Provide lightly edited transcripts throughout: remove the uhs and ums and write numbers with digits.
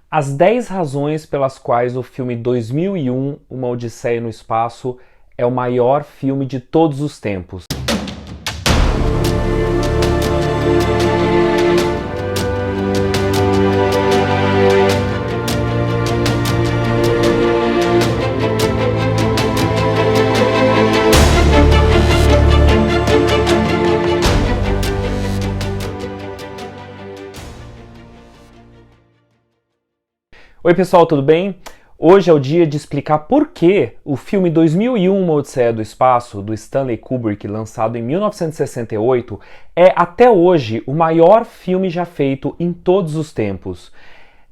As 10 razões pelas quais o filme 2001, Uma Odisseia no Espaço, é o maior filme de todos os tempos. Oi pessoal, tudo bem? Hoje é o dia de explicar por que o filme 2001, Uma Odisseia do Espaço, do Stanley Kubrick, lançado em 1968, é até hoje o maior filme já feito em todos os tempos.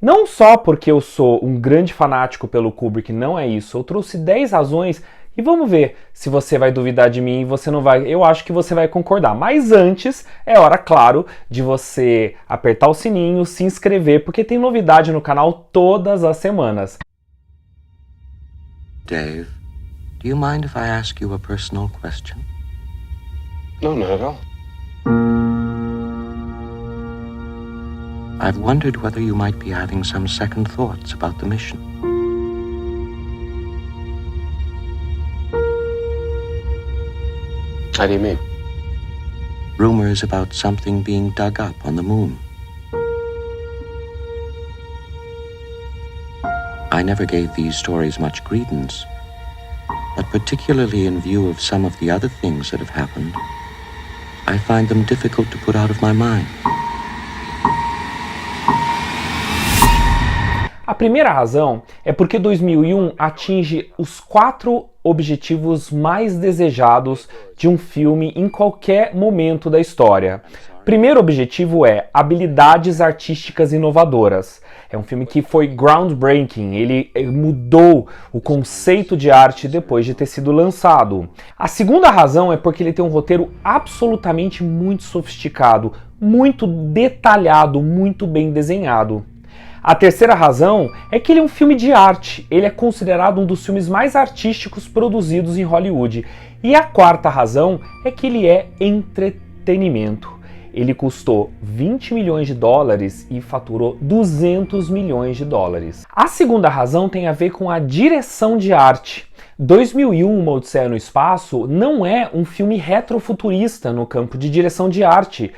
Não só porque eu sou um grande fanático pelo Kubrick, não é isso. Eu trouxe 10 razões e vamos ver se você vai duvidar de mim e você não vai. Eu acho que você vai concordar. Mas antes, é hora, claro, de você apertar o sininho, se inscrever, porque tem novidade no canal todas as semanas. Dave, do you mind if I ask you a personal question? No, not at all. I've wondered whether you might be having some second thoughts about the mission. How do you mean? Rumors about something being dug up on the moon. I never gave these stories much credence, but particularly in view of some of the other things that have happened, I find them difficult to put out of my mind. A primeira razão é porque 2001 atinge os 4 objetivos mais desejados de um filme em qualquer momento da história. Primeiro objetivo é habilidades artísticas inovadoras. É um filme que foi groundbreaking, ele mudou o conceito de arte depois de ter sido lançado. A segunda razão é porque ele tem um roteiro absolutamente muito sofisticado, muito detalhado, muito bem desenhado. A terceira razão é que ele é um filme de arte, ele é considerado um dos filmes mais artísticos produzidos em Hollywood. E a quarta razão é que ele é entretenimento. Ele custou 20 milhões de dólares e faturou 200 milhões de dólares. A segunda razão tem a ver com a direção de arte. 2001, Uma Odisseia no Espaço não é um filme retrofuturista no campo de direção de arte.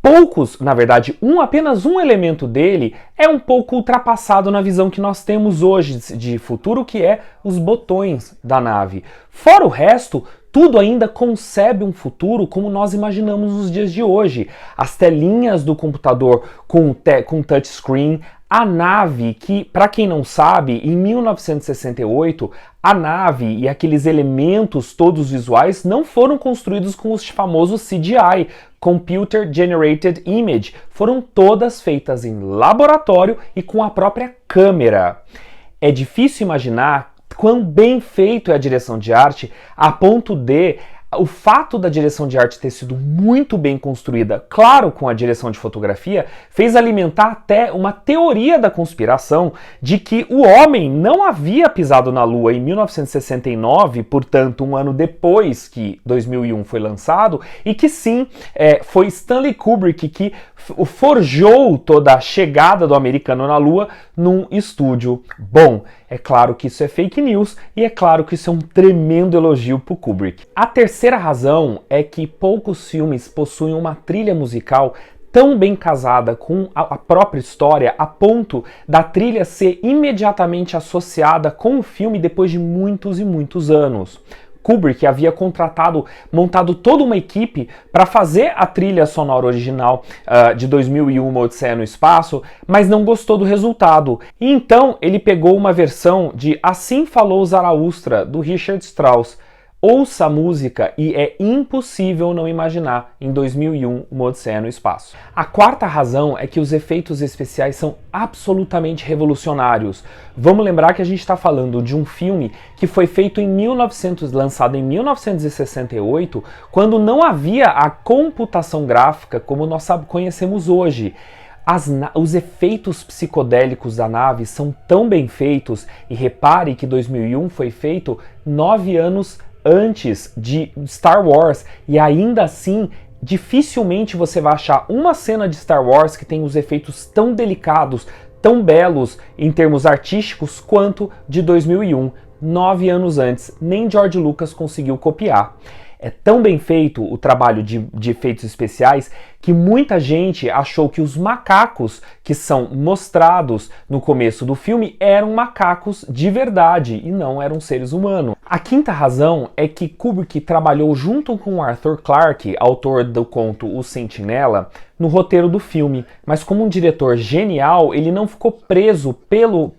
Poucos, na verdade, apenas um elemento dele é um pouco ultrapassado na visão que nós temos hoje de futuro, que é os botões da nave. Fora o resto, tudo ainda concebe um futuro como nós imaginamos nos dias de hoje. As telinhas do computador com touchscreen, a nave que, para quem não sabe, em 1968, a nave e aqueles elementos todos visuais não foram construídos com os famosos CGI, Computer Generated Image, foram todas feitas em laboratório e com a própria câmera. É difícil imaginar quão bem feito é a direção de arte a ponto de o fato da direção de arte ter sido muito bem construída, claro, com a direção de fotografia, fez alimentar até uma teoria da conspiração de que o homem não havia pisado na Lua em 1969, portanto, um ano depois que 2001 foi lançado, e que sim, foi Stanley Kubrick que forjou toda a chegada do americano na Lua num estúdio. Bom, é claro que isso é fake news e é claro que isso é um tremendo elogio para o Kubrick. A terceira razão é que poucos filmes possuem uma trilha musical tão bem casada com a própria história a ponto da trilha ser imediatamente associada com o filme depois de muitos e muitos anos. Kubrick havia montado toda uma equipe para fazer a trilha sonora original de 2001, Uma Odisseia no Espaço, mas não gostou do resultado. E então ele pegou uma versão de Assim Falou Zaraustra, do Richard Strauss. Ouça a música e é impossível não imaginar em 2001, Uma Odisseia no Espaço. A quarta razão é que os efeitos especiais são absolutamente revolucionários. Vamos lembrar que a gente está falando de um filme que foi feito lançado em 1968, quando não havia a computação gráfica como nós conhecemos hoje. Os efeitos psicodélicos da nave são tão bem feitos, e repare que 2001 foi feito 9 anos antes de Star Wars, e ainda assim dificilmente você vai achar uma cena de Star Wars que tem os efeitos tão delicados, tão belos em termos artísticos quanto de 2001, 9 anos antes. Nem George Lucas conseguiu copiar. É tão bem feito o trabalho de efeitos especiais que muita gente achou que os macacos que são mostrados no começo do filme eram macacos de verdade e não eram seres humanos. A quinta razão é que Kubrick trabalhou junto com Arthur Clarke, autor do conto O Sentinela, no roteiro do filme, mas como um diretor genial, ele não ficou preso pelo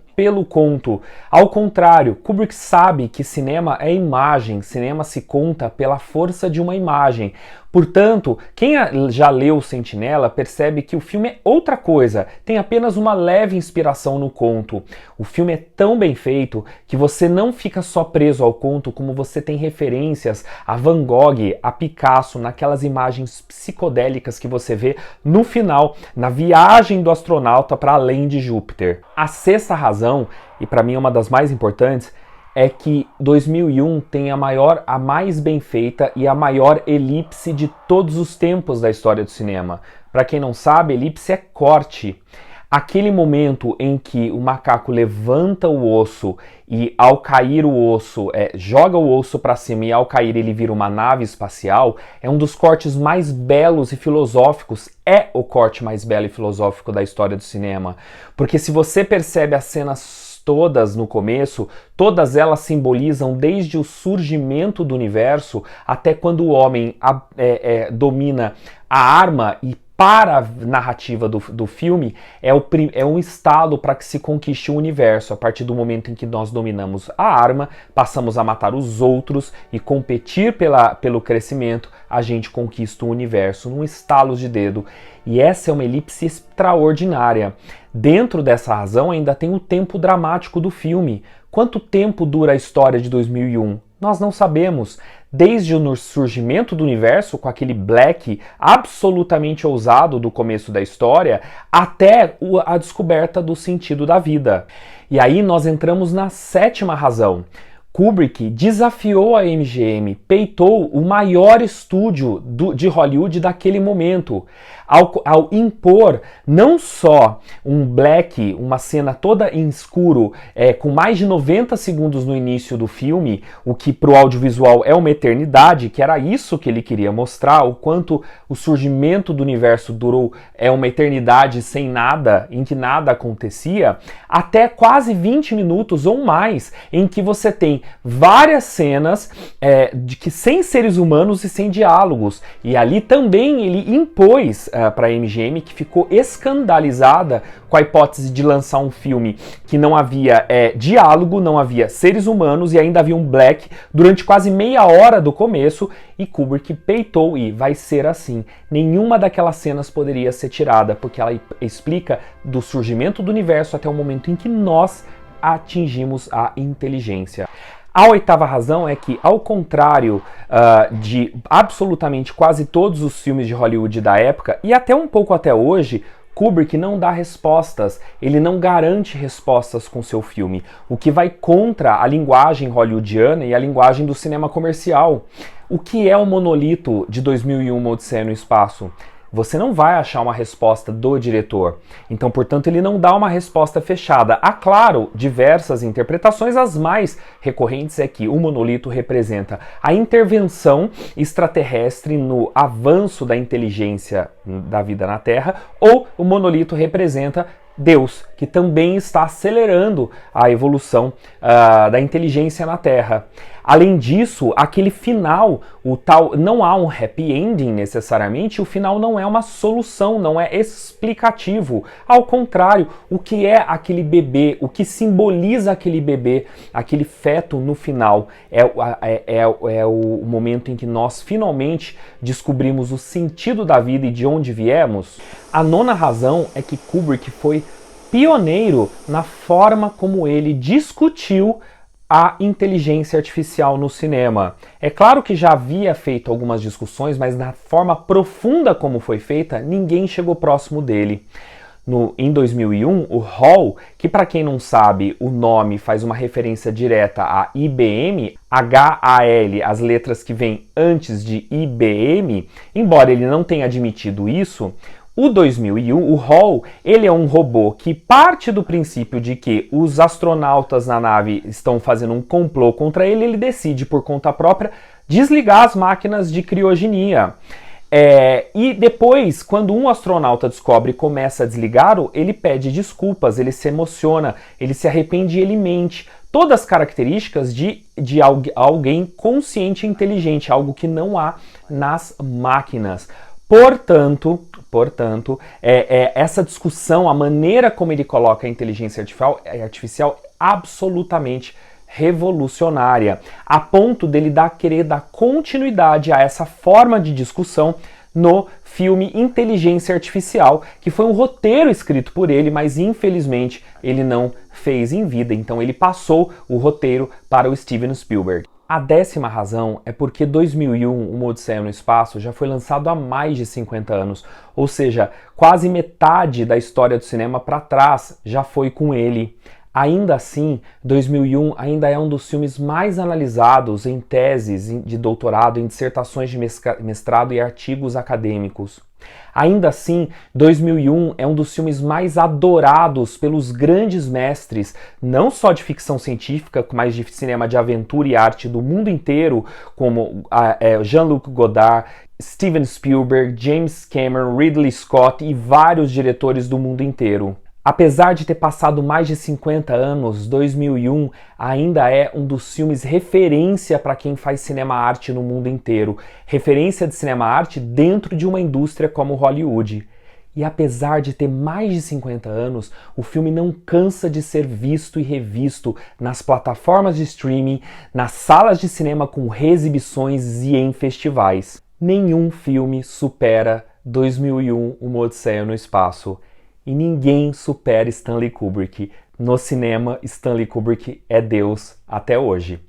conto. Ao contrário, Kubrick sabe que cinema é imagem, cinema se conta pela força de uma imagem. Portanto, quem já leu O Sentinela percebe que o filme é outra coisa, tem apenas uma leve inspiração no conto. O filme é tão bem feito que você não fica só preso ao conto, como você tem referências a Van Gogh, a Picasso, naquelas imagens psicodélicas que você vê no final, na viagem do astronauta para além de Júpiter. A sexta razão, e para mim é uma das mais importantes, é que 2001 tem a mais bem feita e a maior elipse de todos os tempos da história do cinema. Para quem não sabe, elipse é corte. Aquele momento em que o macaco levanta o osso e ao cair o osso, joga o osso para cima e ao cair ele vira uma nave espacial, é um dos cortes mais belos e filosóficos, é o corte mais belo e filosófico da história do cinema. Porque se você percebe as cenas todas no começo, todas elas simbolizam desde o surgimento do universo até quando o homem domina a arma e para a narrativa do filme, é um estalo para que se conquiste o universo. A partir do momento em que nós dominamos a arma, passamos a matar os outros e competir pelo crescimento, a gente conquista o universo num estalo de dedo. E essa é uma elipse extraordinária. Dentro dessa razão ainda tem o tempo dramático do filme. Quanto tempo dura a história de 2001? Nós não sabemos. Desde o surgimento do universo, com aquele Black absolutamente ousado do começo da história, até a descoberta do sentido da vida. E aí nós entramos na sétima razão. Kubrick desafiou a MGM, peitou o maior estúdio de Hollywood daquele momento, ao impor não só um black, uma cena toda em escuro, com mais de 90 segundos no início do filme, o que para o audiovisual é uma eternidade, que era isso que ele queria mostrar, o quanto o surgimento do universo durou uma eternidade sem nada, em que nada acontecia, até quase 20 minutos ou mais, em que você tem várias cenas sem seres humanos e sem diálogos. E ali também ele impôs para a MGM, que ficou escandalizada com a hipótese de lançar um filme que não havia diálogo, não havia seres humanos e ainda havia um black durante quase meia hora do começo, e Kubrick peitou e vai ser assim. Nenhuma daquelas cenas poderia ser tirada, porque ela explica do surgimento do universo até o momento em que nós atingimos a inteligência. A oitava razão é que, ao contrário de absolutamente quase todos os filmes de Hollywood da época, e até um pouco até hoje, Kubrick não dá respostas, ele não garante respostas com seu filme, o que vai contra a linguagem hollywoodiana e a linguagem do cinema comercial. O que é o monolito de 2001, Uma Odisseia no Espaço? Você não vai achar uma resposta do diretor. Então, portanto, ele não dá uma resposta fechada. Há, claro, diversas interpretações. As mais recorrentes é que o monolito representa a intervenção extraterrestre no avanço da inteligência da vida na Terra, ou o monolito representa Deus, que também está acelerando a evolução da inteligência na Terra. Além disso, aquele final, não há um happy ending necessariamente, o final não é uma solução, não é explicativo. Ao contrário, o que é aquele bebê, o que simboliza aquele bebê, aquele feto no final, é o momento em que nós finalmente descobrimos o sentido da vida e de onde viemos. A nona razão é que Kubrick foi pioneiro na forma como ele discutiu a inteligência artificial no cinema. É claro que já havia feito algumas discussões, mas na forma profunda como foi feita, ninguém chegou próximo dele. Em 2001, o Hall, que para quem não sabe, o nome faz uma referência direta a IBM, HAL, as letras que vêm antes de IBM, embora ele não tenha admitido isso, O 2001, o Hall, ele é um robô que parte do princípio de que os astronautas na nave estão fazendo um complô contra ele, ele decide por conta própria desligar as máquinas de criogenia. E depois, quando um astronauta descobre e começa a desligar, ele pede desculpas, ele se emociona, ele se arrepende e ele mente. Todas as características de alguém consciente e inteligente, algo que não há nas máquinas. Portanto, essa discussão, a maneira como ele coloca a inteligência artificial é absolutamente revolucionária, a ponto dele querer dar continuidade a essa forma de discussão no filme Inteligência Artificial, que foi um roteiro escrito por ele, mas infelizmente ele não fez em vida, então ele passou o roteiro para o Steven Spielberg. A 10ª razão é porque 2001, Uma Odisseia no Espaço, já foi lançado há mais de 50 anos, ou seja, quase metade da história do cinema para trás já foi com ele. Ainda assim, 2001 ainda é um dos filmes mais analisados em teses de doutorado, em dissertações de mestrado e artigos acadêmicos. Ainda assim, 2001 é um dos filmes mais adorados pelos grandes mestres, não só de ficção científica, mas de cinema de aventura e arte do mundo inteiro, como Jean-Luc Godard, Steven Spielberg, James Cameron, Ridley Scott e vários diretores do mundo inteiro. Apesar de ter passado mais de 50 anos, 2001 ainda é um dos filmes referência para quem faz cinema-arte no mundo inteiro. Referência de cinema-arte dentro de uma indústria como Hollywood. E apesar de ter mais de 50 anos, o filme não cansa de ser visto e revisto nas plataformas de streaming, nas salas de cinema com reexibições e em festivais. Nenhum filme supera 2001, Uma Odisseia no Espaço. E ninguém supera Stanley Kubrick. No cinema, Stanley Kubrick é Deus até hoje.